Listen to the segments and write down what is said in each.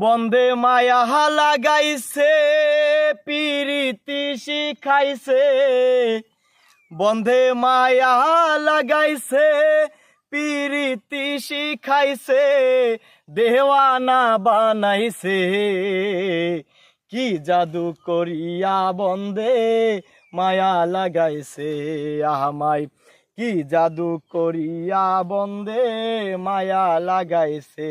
বন্ধে মায়া লাগাইছে পিরিতি শিখাইছে, বন্ধে মায়া লাগাইছে পিরিতি শিখাইছে, দেওয়ানা বানাইছে। কি জাদু করিয়া বন্ধে মায়া লাগাইছে আমায়, কি জাদু করিয়া বন্ধে মায়া লাগাইছে।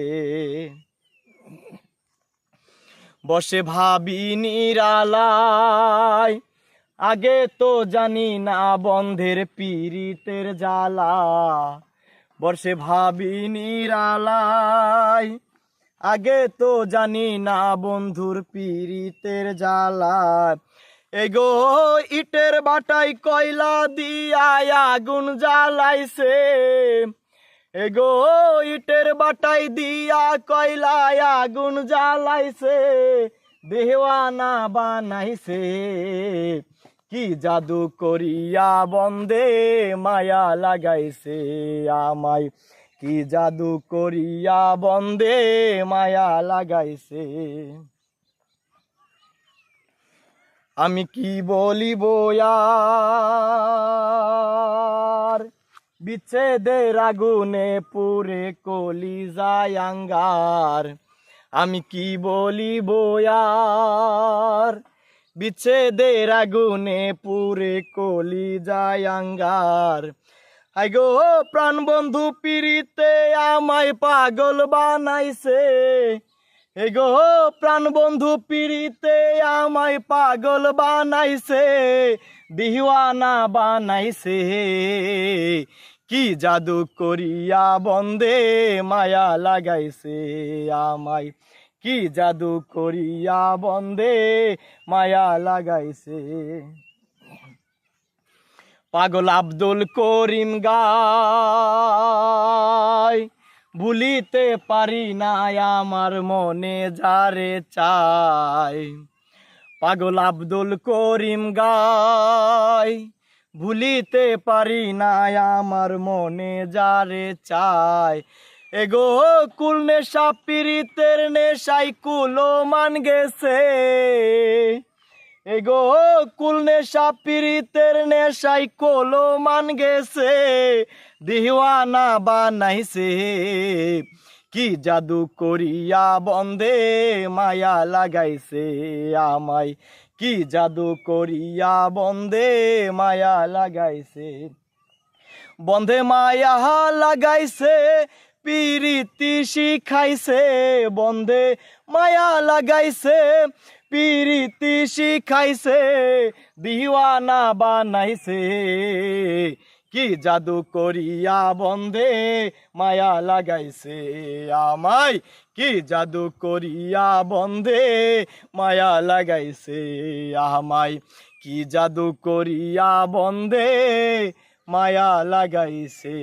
বসে ভাবি নিরালায়, আগে তো জানি না বন্ধের পীড়িতের জ্বালা। বসে ভাবি নিরালায়, আগে তো জানি না বন্ধুর পীড়িতের জ্বালা। এগো ইটের বাটাই কয়লা দিয়া আগুন জ্বালাইছে, এগো ইটের বাটাই দিয়া কয়লায় আগুন জ্বালাইছে, দেওয়ানা বানাইছে। কি জাদু করিয়া বন্ধে মায়া লাগাইছে আমায়, কি জাদু করিয়া বন্ধে মায়া লাগাইছে। আমি কি বলিব আর, বিচ্ছেদের আগুনে পুরে কলিজায় আঙ্গার। আমি কি বলিব আর, বিচ্ছেদের আগুনে পুরে কলিজায় আঙ্গার। আইগো প্রাণ বন্ধু পিরিতে আমায় পাগল বানাইছে, এগো প্রাণ বন্ধু পিরিতে আমায় পাগল বানাইছে, দিওয়ানা বানাইছে। কি জাদু করিয়া বন্ধে মায়া লাগাইছে আমায়, কি জাদু করিয়া বন্ধে মায়া লাগাইছে। পাগল আব্দুল করিম গায়, ভুলিতে পারি না আমার মনে যারে চায়। পাগল আব্দুল করিম গায়, ভুলিতে পারি না আমার মনে যারে চায়। এগো কুল নেশা পীড়িতের নেশাই কুলো মান গেছে, এগো কুল নেশা পীড়িতের নেশাই কোলো মান গেছে, দিওয়ানা বানাইছে। কি জাদু করিয়া বন্ধে মায়া লাগাইছে আমায়, কি জাদু করিয়া বন্ধে মায়া লাগাইছে। বন্ধে মায়া লাগাইছে পিরিতি শিখাইছে, বন্ধে মায়া লাগাইছে পিরিতি শিখাইছে, দিওয়ানা বানাইছে। কি জাদু করিয়া বন্ধে মায়া লাগাইছে আমায়, কি জাদু করিয়া বন্ধে মায়া লাগাইছে আমায়, কি জাদু করিয়া বন্ধে মায়া লাগাইছে।